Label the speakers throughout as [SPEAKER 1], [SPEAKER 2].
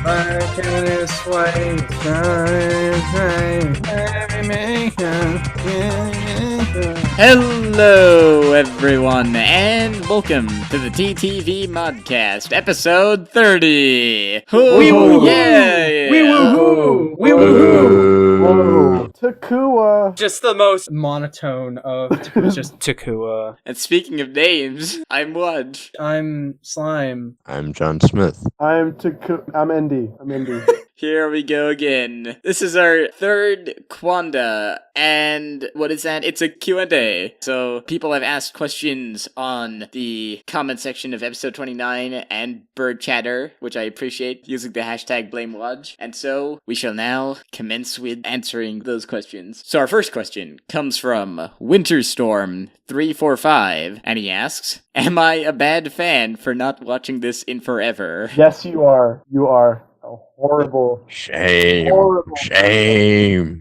[SPEAKER 1] Back to this way.
[SPEAKER 2] Hello, everyone, and welcome to the TTV Modcast, episode 30. Hoo, yeah!
[SPEAKER 1] Wee woohoo! Wee woohoo!
[SPEAKER 3] Takua.
[SPEAKER 1] Just the most monotone of just Takua.
[SPEAKER 2] And speaking of names, I'm Wudge.
[SPEAKER 1] I'm Slime.
[SPEAKER 4] I'm John Smith.
[SPEAKER 3] I'm Indy.
[SPEAKER 2] Here we go again. This is our third QANDA, and what is that? It's a Q&A. So people have asked questions on the comment section of episode 29 and Bird Chatter, which I appreciate, using the hashtag BlameWatch. And so we shall now commence with answering those questions. So our first question comes from Winterstorm345, and he asks, am I a bad fan for not watching this in forever?
[SPEAKER 3] Yes, you are. You are. A horrible.
[SPEAKER 4] Shame.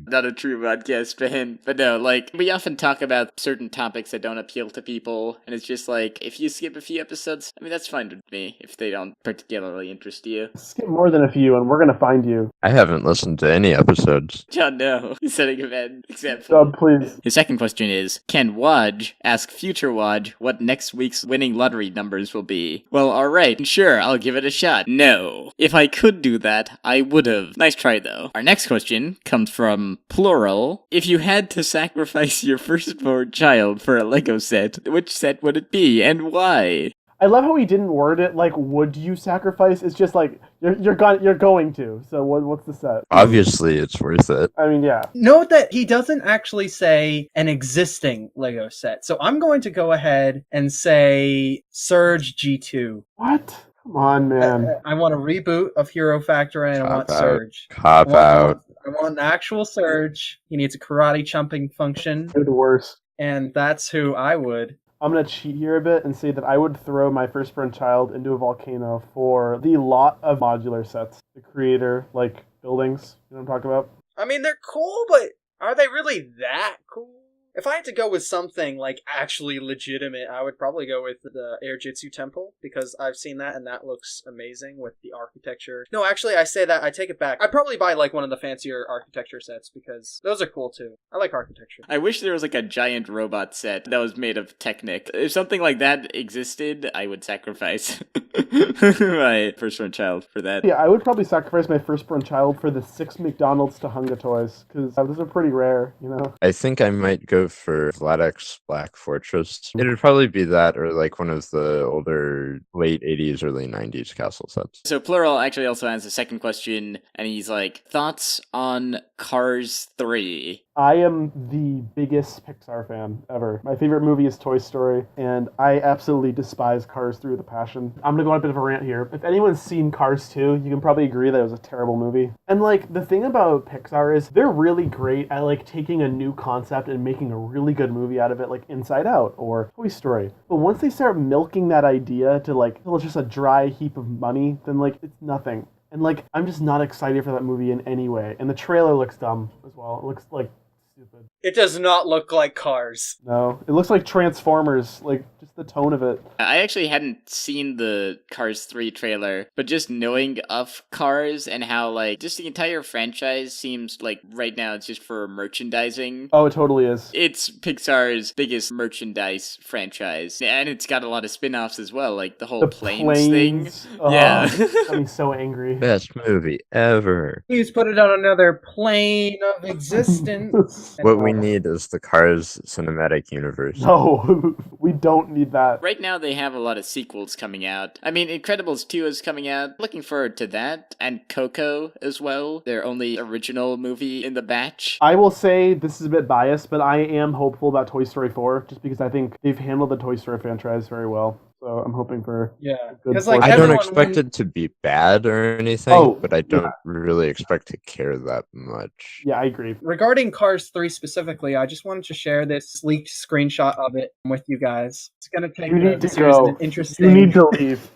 [SPEAKER 2] Not a true podcast fan, but no, like, we often talk about certain topics that don't appeal to people, and it's just like, if you skip a few episodes, I mean, that's fine with me, if they don't particularly interest you.
[SPEAKER 3] Skip more than a few, and we're gonna find you.
[SPEAKER 4] I haven't listened to any episodes.
[SPEAKER 2] John, no. He's setting a bad example.
[SPEAKER 3] Dub, please.
[SPEAKER 2] His second question is, can Waj ask future Waj what next week's winning lottery numbers will be? Well, alright, sure, I'll give it a shot. No. If I could do that, I would've. Nice try, though. Our next question comes from Plural. If you had to sacrifice your firstborn child for a Lego set, which set would it be, and why?
[SPEAKER 3] I love how he didn't word it like, would you sacrifice? It's just like, you're going to. So what's the set?
[SPEAKER 4] Obviously, it's worth it.
[SPEAKER 3] I mean, yeah.
[SPEAKER 1] Note that he doesn't actually say an existing Lego set. So I'm going to go ahead and say Surge G2.
[SPEAKER 3] What? Come on, man.
[SPEAKER 1] I want a reboot of Hero Factor and I want
[SPEAKER 4] Cop out.
[SPEAKER 1] Surge.
[SPEAKER 4] Cop out.
[SPEAKER 1] I want an actual Surge. He needs a karate jumping function.
[SPEAKER 3] You're the worst.
[SPEAKER 1] And that's who I would.
[SPEAKER 3] I'm going to cheat here a bit and say that I would throw my firstborn child into a volcano for the lot of modular sets. The creator, like, buildings. You know what I'm talking about?
[SPEAKER 1] I mean, they're cool, but are they really that cool? If I had to go with something, like, actually legitimate, I would probably go with the Air Jitsu Temple, because I've seen that, and that looks amazing with the architecture. No, actually, I say that, I take it back. I'd probably buy, like, one of the fancier architecture sets, because those are cool, too. I like architecture.
[SPEAKER 2] I wish there was like a giant robot set that was made of Technic. If something like that existed, I would sacrifice my firstborn child for that.
[SPEAKER 3] Yeah, I would probably sacrifice my firstborn child for the 6 McDonald's Tahunga toys, because those are pretty rare, you know?
[SPEAKER 4] I think I might go for Vladek's Black Fortress. It would probably be that or like one of the older late 80s, early 90s castle sets.
[SPEAKER 2] So Plural actually also has a second question, and he's like, thoughts on Cars 3?
[SPEAKER 3] I am the biggest Pixar fan ever. My favorite movie is Toy Story, and I absolutely despise Cars 3 with a passion. I'm gonna go on a bit of a rant here. If anyone's seen Cars 2, you can probably agree that it was a terrible movie. And like, the thing about Pixar is they're really great at like taking a new concept and making a really good movie out of it, like Inside Out or Toy Story. But once they start milking that idea to like, well, it's just a dry heap of money, then like, it's nothing. And like, I'm just not excited for that movie in any way. And the trailer looks dumb as well. It looks like stupid.
[SPEAKER 1] It does not look like Cars.
[SPEAKER 3] No, it looks like Transformers, like just the tone of it.
[SPEAKER 2] I actually hadn't seen the Cars 3 trailer, but just knowing of Cars and how, like, just the entire franchise seems like right now it's just for merchandising.
[SPEAKER 3] Oh, it totally is.
[SPEAKER 2] It's Pixar's biggest merchandise franchise, and it's got a lot of spin-offs as well, like the whole
[SPEAKER 3] The
[SPEAKER 2] planes thing.
[SPEAKER 3] Oh,
[SPEAKER 2] Yeah.
[SPEAKER 3] I'm so angry.
[SPEAKER 4] Best movie ever.
[SPEAKER 1] Please put it on another plane of existence.
[SPEAKER 4] What we need is the Cars cinematic universe.
[SPEAKER 3] No, we don't need that.
[SPEAKER 2] Right now they have a lot of sequels coming out. I mean, Incredibles 2 is coming out. Looking forward to that. And Coco as well. Their only original movie in the batch.
[SPEAKER 3] I will say this is a bit biased, but I am hopeful about Toy Story 4, just because I think they've handled the Toy Story franchise very well. So I'm hoping for
[SPEAKER 1] Yeah,
[SPEAKER 3] a good
[SPEAKER 1] because like
[SPEAKER 3] fourth.
[SPEAKER 4] I don't
[SPEAKER 1] everyone
[SPEAKER 4] expect it to be bad or anything,
[SPEAKER 3] Oh,
[SPEAKER 4] but I don't really expect to care that much.
[SPEAKER 3] Yeah, I agree.
[SPEAKER 1] Regarding Cars 3 specifically, I just wanted to share this leaked screenshot of it with you guys. It's going to take
[SPEAKER 3] You need to
[SPEAKER 1] series in
[SPEAKER 3] go.
[SPEAKER 1] an interesting,
[SPEAKER 3] You need to leave.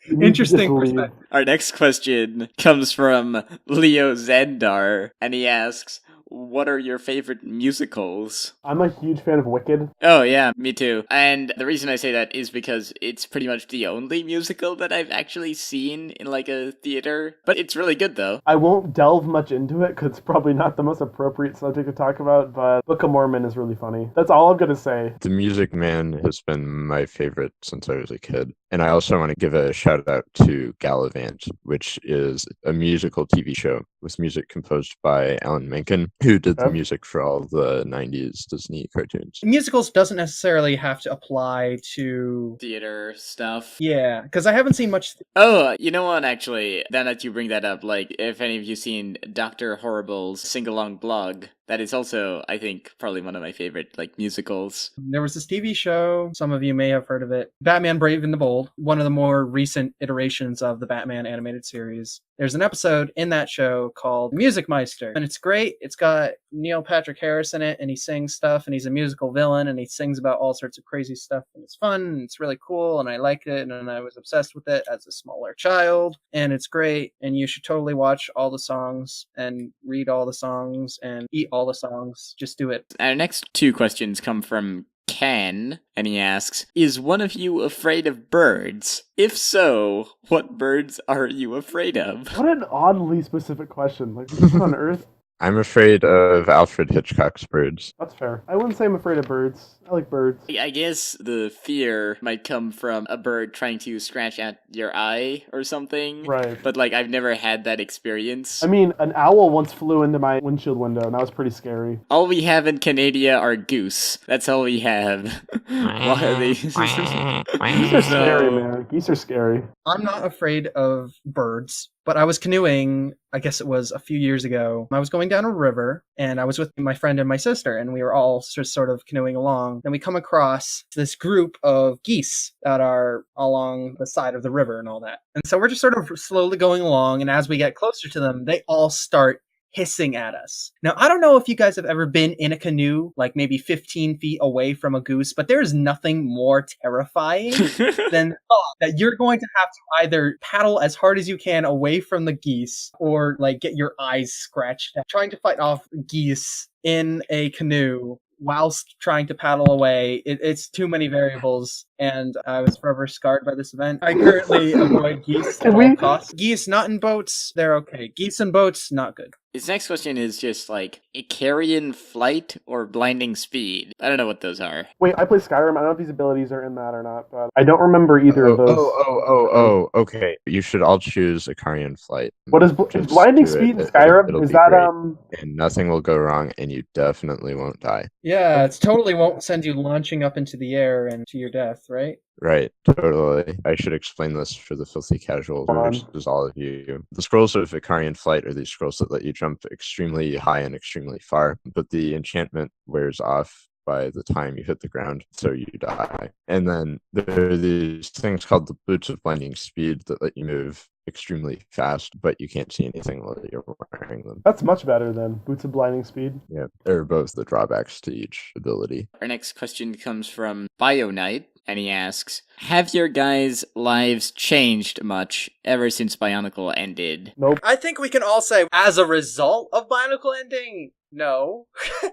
[SPEAKER 3] You need to
[SPEAKER 1] interesting
[SPEAKER 3] just leave.
[SPEAKER 1] perspective.
[SPEAKER 2] Our next question comes from Leo Zandar, and he asks, what are your favorite musicals?
[SPEAKER 3] I'm a huge fan of Wicked.
[SPEAKER 2] Oh, yeah, me too. And the reason I say that is because it's pretty much the only musical that I've actually seen in like a theater. But it's really good, though.
[SPEAKER 3] I won't delve much into it because it's probably not the most appropriate subject to talk about, but Book of Mormon is really funny. That's all I'm going to say.
[SPEAKER 4] The Music Man has been my favorite since I was a kid. And I also want to give a shout out to Gallivant, which is a musical TV show with music composed by Alan Menken, who did the music for all the 90s Disney cartoons.
[SPEAKER 1] Musicals doesn't necessarily have to apply to
[SPEAKER 2] Theater stuff.
[SPEAKER 1] Yeah, because I haven't seen much.
[SPEAKER 2] Oh, you know what, actually, now that you bring that up, like, if any of you seen Dr. Horrible's sing-along blog, that is also, I think, probably one of my favorite, like, musicals.
[SPEAKER 1] There was this TV show, some of you may have heard of it, Batman Brave and the Bold, one of the more recent iterations of the Batman animated series. There's an episode in that show called Music Meister, and it's great. It's got Neil Patrick Harris in it, and he sings stuff, and he's a musical villain, and he sings about all sorts of crazy stuff, and it's fun, and it's really cool, and I liked it, and I was obsessed with it as a smaller child, and it's great, and you should totally watch all the songs, and read all the songs, and eat all the songs. Just do it.
[SPEAKER 2] Our next two questions come from Ken, and he asks, is one of you afraid of birds? If so, what birds are you afraid of?
[SPEAKER 3] What an oddly specific question. Like, what on earth?
[SPEAKER 4] I'm afraid of Alfred Hitchcock's birds.
[SPEAKER 3] That's fair. I wouldn't say I'm afraid of birds. I like birds.
[SPEAKER 2] I guess the fear might come from a bird trying to scratch at your eye or something.
[SPEAKER 3] Right.
[SPEAKER 2] But, like, I've never had that experience.
[SPEAKER 3] I mean, an owl once flew into my windshield window, and that was pretty scary.
[SPEAKER 2] All we have in Canada are goose. That's all we have. Why are they?
[SPEAKER 3] Geese are scary, man. Geese are scary.
[SPEAKER 1] I'm not afraid of birds, but I was canoeing, I guess it was a few years ago. I was going down a river, and I was with my friend and my sister, and we were all just sort of canoeing along. And we come across this group of geese that are along the side of the river and all that. And so we're just sort of slowly going along, and as we get closer to them, they all start hissing at us. Now, I don't know if you guys have ever been in a canoe, like maybe 15 feet away from a goose, but there is nothing more terrifying than that you're going to have to either paddle as hard as you can away from the geese or like get your eyes scratched at. Trying to fight off geese in a canoe whilst trying to paddle away, it's too many variables, and I was forever scarred by this event. I currently avoid geese at all costs. Geese not in boats, they're okay. Geese in boats, not good.
[SPEAKER 2] His next question is just like Icarian flight or blinding speed. I don't know what those are.
[SPEAKER 3] Wait, I play Skyrim. I don't know if these abilities are in that or not, but I don't remember either of those.
[SPEAKER 4] Okay. You should all choose Icarian flight.
[SPEAKER 3] What is blinding speed in Skyrim?
[SPEAKER 4] It'll
[SPEAKER 3] Is
[SPEAKER 4] be
[SPEAKER 3] that
[SPEAKER 4] great. And nothing will go wrong, and you definitely won't die.
[SPEAKER 1] Yeah, it totally won't send you launching up into the air and to your death, right?
[SPEAKER 4] Right, totally. I should explain this for the filthy casual versus all of you. The scrolls of Icarian flight are these scrolls that let you jump extremely high and extremely far, but the enchantment wears off by the time you hit the ground, so you die. And then there are these things called the boots of blinding speed that let you move extremely fast, but you can't see anything while you're wearing them.
[SPEAKER 3] That's much better than Boots of Blinding Speed.
[SPEAKER 4] Yeah, they're both the drawbacks to each ability.
[SPEAKER 2] Our next question comes from Bionicle, and he asks, have your guys' lives changed much ever since Bionicle ended?
[SPEAKER 3] Nope.
[SPEAKER 1] I think we can all say, as a result of Bionicle ending, no.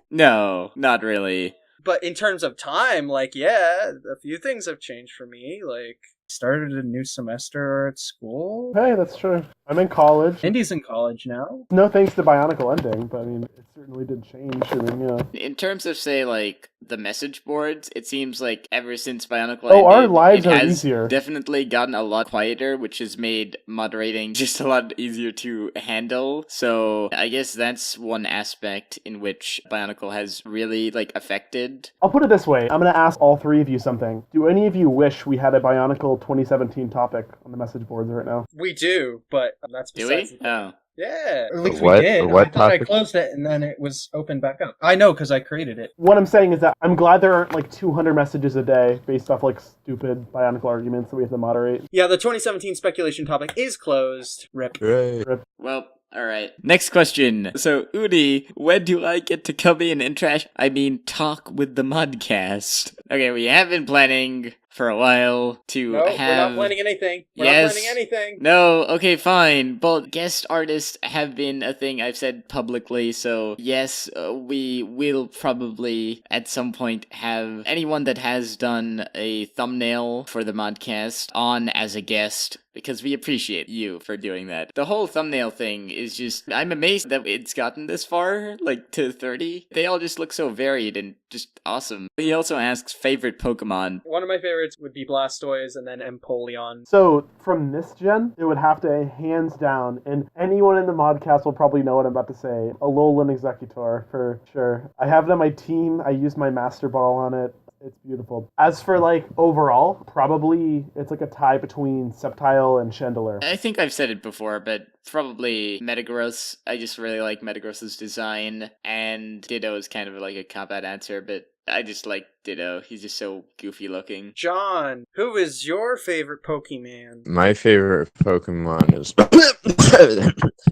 [SPEAKER 2] No, not really.
[SPEAKER 1] But in terms of time, like, yeah, a few things have changed for me. Like, started a new semester at school.
[SPEAKER 3] Hey, that's true. I'm in college.
[SPEAKER 1] Indy's in college now.
[SPEAKER 3] No thanks to Bionicle ending, but I mean, it certainly did change. I mean, yeah.
[SPEAKER 2] In terms of, say, like, the message boards, it seems like ever since Bionicle ended,
[SPEAKER 3] our lives
[SPEAKER 2] it
[SPEAKER 3] are
[SPEAKER 2] has
[SPEAKER 3] easier.
[SPEAKER 2] Definitely gotten a lot quieter, which has made moderating just a lot easier to handle. So I guess that's one aspect in which Bionicle has really, like, affected.
[SPEAKER 3] I'll put it this way. I'm going to ask all three of you something. Do any of you wish we had a Bionicle 2017 topic on the message boards right now?
[SPEAKER 1] We do, but that's
[SPEAKER 2] Do
[SPEAKER 1] besides
[SPEAKER 2] we?
[SPEAKER 1] the point.
[SPEAKER 2] Oh.
[SPEAKER 1] Yeah, at least
[SPEAKER 4] What?
[SPEAKER 1] we did.
[SPEAKER 4] What
[SPEAKER 1] I thought I
[SPEAKER 4] topic?
[SPEAKER 1] closed it and then it was opened back up. I know because I created it.
[SPEAKER 3] What I'm saying is that I'm glad there aren't like 200 messages a day based off like stupid Bionicle arguments that we have to moderate.
[SPEAKER 1] Yeah, the 2017 speculation topic is closed. Rip.
[SPEAKER 4] Right.
[SPEAKER 2] Well, alright. Next question. So, Udi, when do I get to come in and talk with the Modcast? Okay, we have been planning for a while to
[SPEAKER 1] No,
[SPEAKER 2] have...
[SPEAKER 1] we're not planning anything. We're not
[SPEAKER 2] Yes.
[SPEAKER 1] planning anything.
[SPEAKER 2] No, okay, fine. But guest artists have been a thing I've said publicly, so yes, we will probably at some point have anyone that has done a thumbnail for the Modcast on as a guest, because we appreciate you for doing that. The whole thumbnail thing is just, I'm amazed that it's gotten this far, like to 30. They all just look so varied and just awesome. He also asks favorite Pokemon.
[SPEAKER 1] One of my favorites would be Blastoise and then Empoleon.
[SPEAKER 3] So from this gen, it would have to hands down, and anyone in the Modcast will probably know what I'm about to say. Alolan Executor for sure. I have it on my team. I use my Master Ball on it. It's beautiful. As for like overall, probably it's like a tie between Sceptile and Chandelure.
[SPEAKER 2] I think I've said it before, but probably Metagross. I just really like Metagross's design, and Ditto is kind of like a cop-out answer, but I just like Ditto. He's just so goofy looking.
[SPEAKER 1] John, who is your favorite Pokemon?
[SPEAKER 4] My favorite Pokemon is...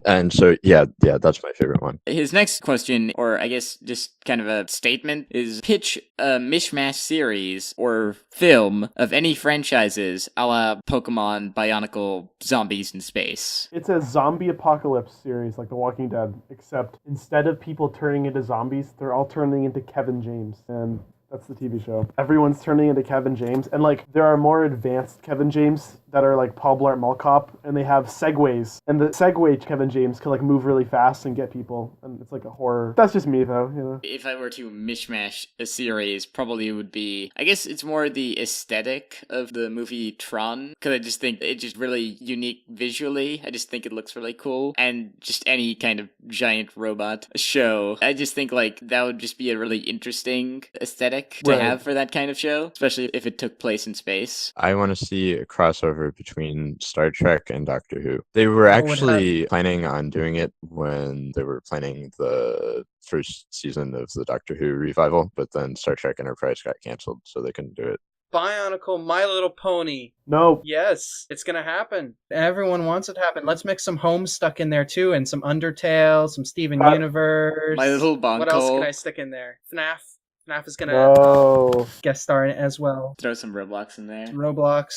[SPEAKER 4] and so, yeah, that's my favorite one.
[SPEAKER 2] His next question, or I guess just kind of a statement, is pitch a mish-mash series or film of any franchises a la Pokemon, Bionicle, Zombies in Space.
[SPEAKER 3] It's a zombie apocalypse series like The Walking Dead, except instead of people turning into zombies, they're all turning into Kevin James. And that's the TV show. Everyone's turning into Kevin James. And, like, there are more advanced Kevin James that are, like, Paul Blart Mall Cop, and they have segways. And the segway Kevin James can, like, move really fast and get people. And it's, like, a horror. That's just me, though, you know?
[SPEAKER 2] If I were to mishmash a series, probably would be... I guess it's more the aesthetic of the movie Tron, because I just think it's just really unique visually. I just think it looks really cool. And just any kind of giant robot show. I just think, like, that would just be a really interesting aesthetic to have for that kind of show, especially if it took place in space.
[SPEAKER 4] I want to see a crossover between Star Trek and Doctor Who. They were actually planning on doing it when they were planning the first season of the Doctor Who revival, but then Star Trek Enterprise got canceled, so they couldn't do it.
[SPEAKER 1] Bionicle, My Little Pony.
[SPEAKER 3] No.
[SPEAKER 1] Yes, it's gonna happen. Everyone wants it to happen. Let's mix some Homestuck in there too, and some Undertale, some Steven Universe.
[SPEAKER 2] My Little Bonkle.
[SPEAKER 1] What else can I stick in there? FNAF. FNAF is gonna guest star in it as well.
[SPEAKER 2] Throw some Roblox in there.
[SPEAKER 1] Roblox,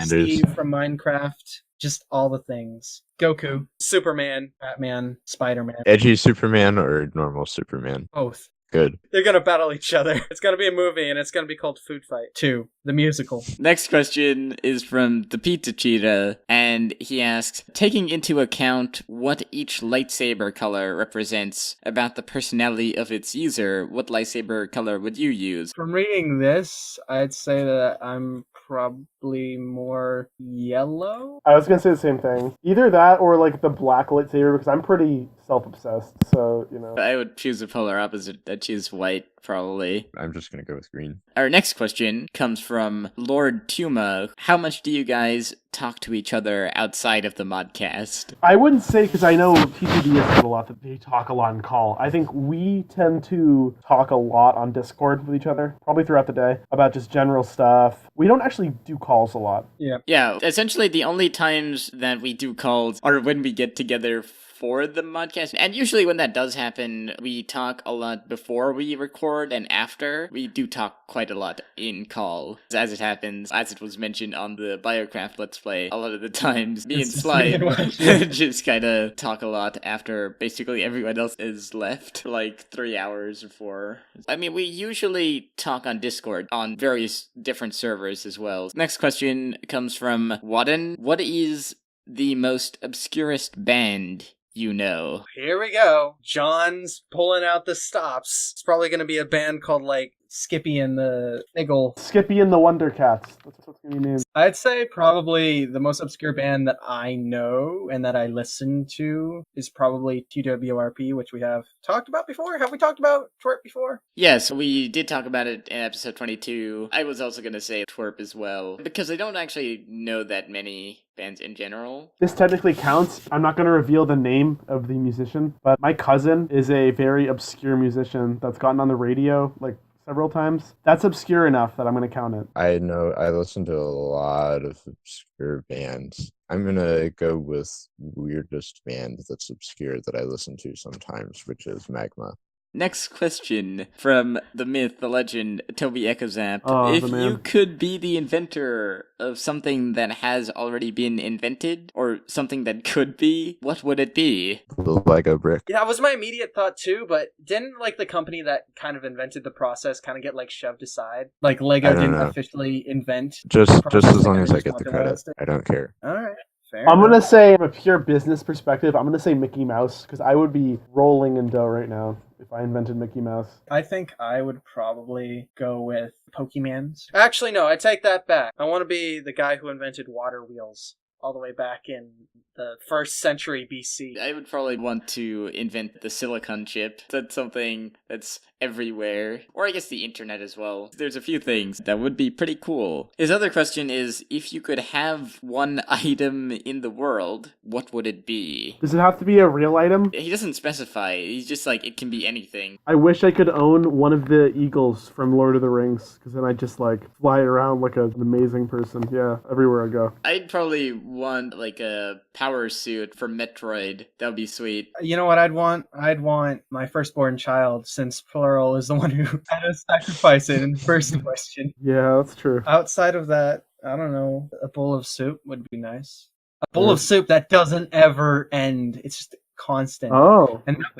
[SPEAKER 1] Steve from Minecraft, just all the things. Goku, Superman, Batman, Spider-Man.
[SPEAKER 4] Edgy Superman or normal Superman?
[SPEAKER 1] Both.
[SPEAKER 4] Good.
[SPEAKER 1] They're gonna battle each other. It's gonna be a movie, and it's gonna be called Food Fight 2, the musical.
[SPEAKER 2] Next question is from the Pizza Cheetah, and he asks, taking into account what each lightsaber color represents about the personality of its user, what lightsaber color would you use?
[SPEAKER 1] From reading this, I'd say that I'm probably more yellow.
[SPEAKER 3] I was gonna say the same thing. Either that or like the black lightsaber, because I'm pretty self-obsessed, so, you know.
[SPEAKER 2] I would choose the polar opposite. I'd choose white, probably.
[SPEAKER 4] I'm just gonna go with green.
[SPEAKER 2] Our next question comes from Lord Tuma. How much do you guys talk to each other outside of the Modcast?
[SPEAKER 3] I wouldn't say, because I know TTD has said a lot that they talk a lot in call. I think we tend to talk a lot on Discord with each other, probably throughout the day, about just general stuff. We don't actually do calls a lot.
[SPEAKER 2] Yeah, essentially the only times that we do calls are when we get together for the Modcast. And usually when that does happen, we talk a lot before we record and after. We do talk quite a lot in call. As it happens, as it was mentioned on the Biocraft Let's Play, a lot of the times me and Slime just kind of talk a lot after basically everyone else is left for like 3 hours or 4. I mean, we usually talk on Discord on various different servers as well. Next question comes from Wadden. What is the most obscurest band you know?
[SPEAKER 1] Here we go. John's pulling out the stops. It's probably going to be a band called, like, Skippy and the Niggle.
[SPEAKER 3] Skippy and the Wonder Cats. That's what's going to be named.
[SPEAKER 1] I'd say probably the most obscure band that I know and that I listen to is probably TWRP, which we have talked about before. Have we talked about Twerp before?
[SPEAKER 2] Yes, we did talk about it in episode 22. I was also going to say Twerp as well, because I don't actually know that many bands in general.
[SPEAKER 3] This technically counts. I'm not going to reveal the name of the musician, but my cousin is a very obscure musician that's gotten on the radio, like, several times. That's obscure enough that I'm going to count it.
[SPEAKER 4] I know I listen to a lot of obscure bands. I'm going to go with weirdest band that's obscure that I listen to sometimes, which is Magma.
[SPEAKER 2] Next question from the myth, the legend, Toby Echozap.
[SPEAKER 3] Oh,
[SPEAKER 2] If
[SPEAKER 3] the man.
[SPEAKER 2] you could be the inventor of something that has already been invented, or something that could be, what would it be?
[SPEAKER 4] The Lego brick.
[SPEAKER 1] Yeah, that was my immediate thought too, but didn't like the company that kind of invented the process kind of get like shoved aside? Like Lego
[SPEAKER 4] I don't
[SPEAKER 1] didn't
[SPEAKER 4] know.
[SPEAKER 1] officially invent
[SPEAKER 4] Just
[SPEAKER 1] the process,
[SPEAKER 4] as
[SPEAKER 1] they
[SPEAKER 4] long
[SPEAKER 1] kinda
[SPEAKER 4] as I
[SPEAKER 1] just
[SPEAKER 4] get the credit,
[SPEAKER 1] popularized it.
[SPEAKER 4] I don't care.
[SPEAKER 1] Alright, fair
[SPEAKER 3] I'm gonna
[SPEAKER 1] enough.
[SPEAKER 3] say, from a pure business perspective, I'm gonna say Mickey Mouse, because I would be rolling in dough right now if I invented Mickey Mouse.
[SPEAKER 1] I think I would probably go with Pokemans. Actually, no, I take that back. I want to be the guy who invented water wheels all the way back in the 1st century BC.
[SPEAKER 2] I would probably want to invent the silicon chip. That's something that's everywhere. Or I guess the internet as well. There's a few things that would be pretty cool. His other question is, if you could have one item in the world, what would it be?
[SPEAKER 3] Does it have to be a real item?
[SPEAKER 2] He doesn't specify. He's just like, it can be anything.
[SPEAKER 3] I wish I could own one of the eagles from Lord of the Rings, because then I just like fly around like an amazing person. Yeah, everywhere I go.
[SPEAKER 2] I'd probably want like a power suit for Metroid. That would be sweet.
[SPEAKER 1] You know what I'd want? I'd want my firstborn child, since plural is the one who had to sacrifice it in the first question.
[SPEAKER 3] Yeah, that's true.
[SPEAKER 1] Outside of that, I don't know, a bowl of soup would be nice. A bowl of soup that doesn't ever end. It's just constant.
[SPEAKER 3] Oh,
[SPEAKER 1] And that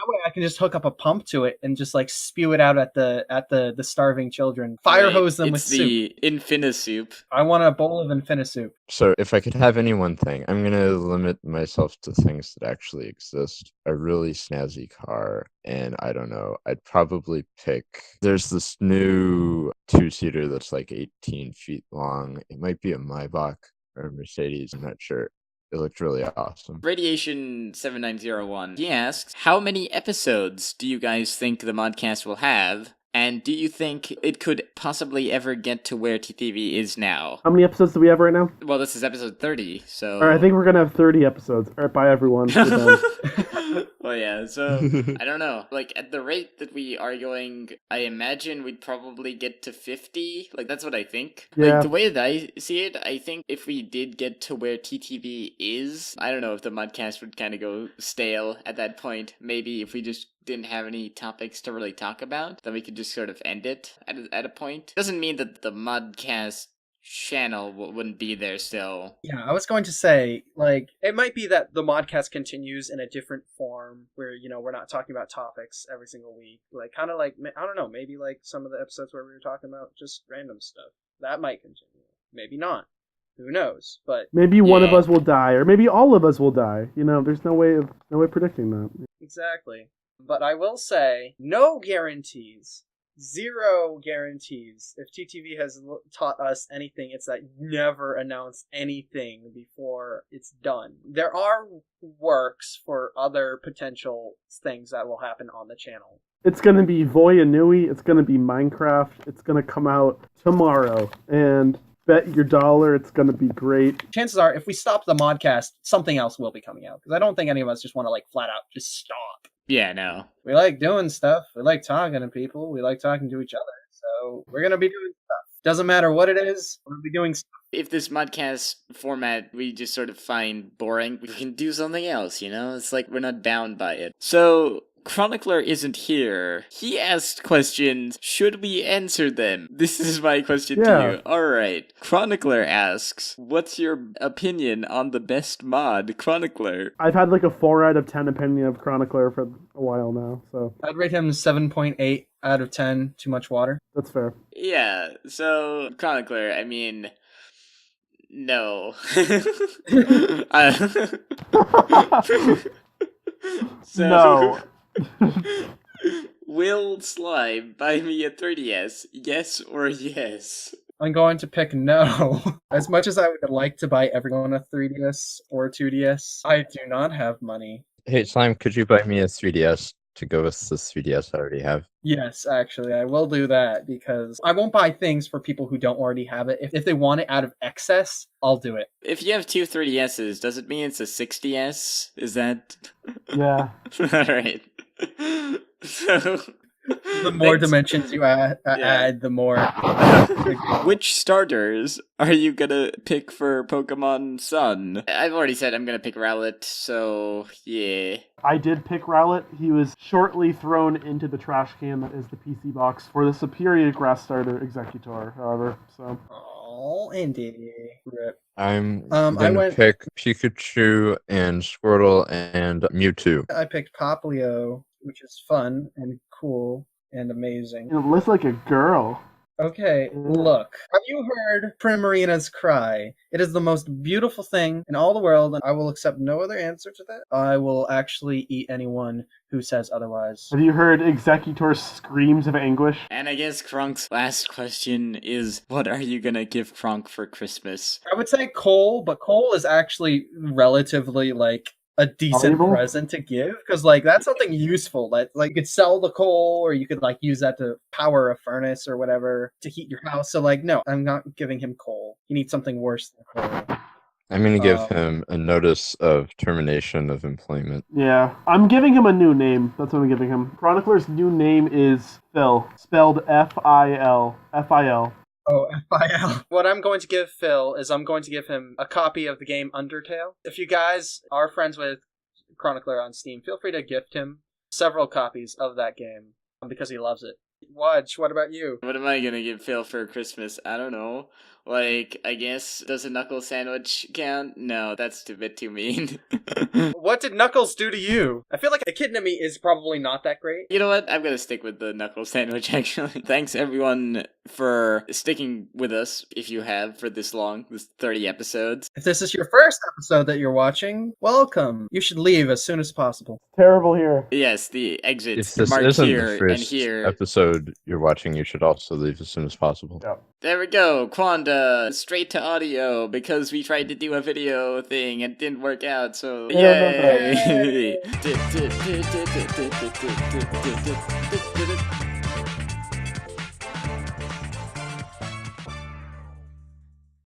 [SPEAKER 1] way I can just hook up a pump to it and just like spew it out at the starving children. Fire hose them with
[SPEAKER 2] it's
[SPEAKER 1] soup.
[SPEAKER 2] the Infinisoup.
[SPEAKER 1] I want a bowl of Infinisoup.
[SPEAKER 4] So if I could have any one thing, I'm gonna limit myself to things that actually exist. A really snazzy car, and I don't know, I'd probably pick. There's this new 2-seater that's like 18 feet long. It might be a Maybach or a Mercedes. I'm not sure. It looked really awesome.
[SPEAKER 2] Radiation 7901. He asks, how many episodes do you guys think the Modcast will have? And do you think it could possibly ever get to where TTV is now?
[SPEAKER 3] how many episodes do we have right now?
[SPEAKER 2] Well, this is episode 30, so...
[SPEAKER 3] All right, I think we're gonna have 30 episodes. All right, bye everyone. We're done.
[SPEAKER 2] Well, yeah, so, I don't know. Like, at the rate that we are going, I imagine we'd probably get to 50. Like, that's what I think.
[SPEAKER 3] Yeah.
[SPEAKER 2] Like, the way that I see it, I think if we did get to where TTV is, I don't know if the Modcast would kind of go stale at that point. Maybe if we just didn't have any topics to really talk about, then we could just sort of end it at a point. Doesn't mean that the Modcast channel wouldn't be there still.
[SPEAKER 1] Yeah, I was going to say, like, it might be that the Modcast continues in a different form where, you know, we're not talking about topics every single week. Like, kind of like, I don't know, maybe like some of the episodes where we were talking about just random stuff. That might continue. Maybe not. Who knows? But
[SPEAKER 3] Maybe one of
[SPEAKER 2] Yeah.
[SPEAKER 3] us will die, or maybe all of us will die. You know, there's no way predicting that.
[SPEAKER 1] exactly. But I will say, no guarantees. 0 guarantees. If TTV has taught us anything, it's that never announce anything before it's done. There are works for other potential things that will happen on the channel.
[SPEAKER 3] It's gonna be Voy Inui. It's gonna be Minecraft. It's gonna come out tomorrow, and bet your dollar it's gonna be great.
[SPEAKER 1] Chances are, if we stop the Modcast, something else will be coming out. Because I don't think any of us just want to, like, flat out just stop.
[SPEAKER 2] Yeah, no.
[SPEAKER 1] We like doing stuff. We like talking to people. We like talking to each other. So we're going to be doing stuff. Doesn't matter what it is. We're going to be doing stuff.
[SPEAKER 2] If this Modcast format we just sort of find boring, we can do something else, you know? It's like we're not bound by it. So, Chronicler isn't here. He asked questions. Should we answer them? This is my question to you. Alright. Chronicler asks, what's your opinion on the best mod, Chronicler?
[SPEAKER 3] I've had like a 4 out of 10 opinion of Chronicler for a while now, so
[SPEAKER 1] I'd rate him 7.8 out of 10. Too much water.
[SPEAKER 3] that's fair.
[SPEAKER 2] Yeah, so, Chronicler, I mean... No. So,
[SPEAKER 3] No.
[SPEAKER 2] Will Slime buy me a 30S? Yes or yes?
[SPEAKER 1] I'm going to pick no. As much as I would like to buy everyone a 3DS or a 2DS, I do not have money.
[SPEAKER 4] Hey, Slime, could you buy me a 3DS to go with the 3DS I already have?
[SPEAKER 1] Yes, actually, I will do that because I won't buy things for people who don't already have it. If they want it out of excess, I'll do it.
[SPEAKER 2] If you have two 30Ss, does it mean it's a 60S? Is that...
[SPEAKER 3] Yeah.
[SPEAKER 2] Alright. So...
[SPEAKER 1] The more
[SPEAKER 2] Thanks.
[SPEAKER 1] dimensions you add, the more.
[SPEAKER 2] Which starters are you gonna pick for Pokemon Sun? I've already said I'm gonna pick Rowlet, so yeah.
[SPEAKER 3] I did pick Rowlet. He was shortly thrown into the trash can that is the PC box for the superior grass starter Executor, however, so.
[SPEAKER 1] Oh, Andy. Rip.
[SPEAKER 4] I'm
[SPEAKER 1] I
[SPEAKER 4] gonna
[SPEAKER 1] went-
[SPEAKER 4] pick Pikachu and Squirtle and Mewtwo.
[SPEAKER 1] I picked Poplio, which is fun and cool and amazing.
[SPEAKER 3] It looks like a girl.
[SPEAKER 1] Okay, look. Have you heard Primarina's cry? It is the most beautiful thing in all the world, and I will accept no other answer to that. I will actually eat anyone who says otherwise.
[SPEAKER 3] Have you heard Executor's screams of anguish?
[SPEAKER 2] And I guess Kronk's last question is, what are you gonna give Kronk for Christmas?
[SPEAKER 1] I would say coal, but coal is actually relatively, like, a decent
[SPEAKER 3] Valuable?
[SPEAKER 1] present to give, because, like, that's something useful. Like, you could sell the coal, or you could, like, use that to power a furnace or whatever to heat your house. So, like, no, I'm not giving him coal. He needs something worse than coal.
[SPEAKER 4] I'm gonna give
[SPEAKER 1] Um,
[SPEAKER 4] him a notice of termination of employment.
[SPEAKER 3] Yeah. I'm giving him a new name. That's what I'm giving him. Chronicler's new name is Phil, spelled F-I-L. F-I-L.
[SPEAKER 1] Oh, FIL. What I'm going to give Phil is I'm going to give him a copy of the game Undertale. If you guys are friends with Chronicler on Steam, feel free to gift him several copies of that game because he loves it. Wudge, what about you?
[SPEAKER 2] What am I gonna give Phil for Christmas? I don't know. Like, I guess, does a knuckle sandwich count? No, that's a bit too mean.
[SPEAKER 1] What did Knuckles do to you? I feel like Echidna meat is probably not that great.
[SPEAKER 2] You know what? I'm gonna stick with the knuckle sandwich, actually. Thanks, everyone, for sticking with us, if you have, for this long, this 30 episodes.
[SPEAKER 1] If this is your first episode that you're watching, welcome. You should leave as soon as possible.
[SPEAKER 3] Terrible here.
[SPEAKER 2] Yes, the exits
[SPEAKER 4] If this
[SPEAKER 2] marked
[SPEAKER 4] isn't
[SPEAKER 2] here
[SPEAKER 4] the
[SPEAKER 2] and
[SPEAKER 4] first
[SPEAKER 2] here.
[SPEAKER 4] episode you're watching, you should also leave as soon as possible.
[SPEAKER 3] Yeah.
[SPEAKER 2] There we go, QANDA, straight to audio, because we tried to do a video thing and it didn't work out, so
[SPEAKER 3] Yeah.
[SPEAKER 2] yay!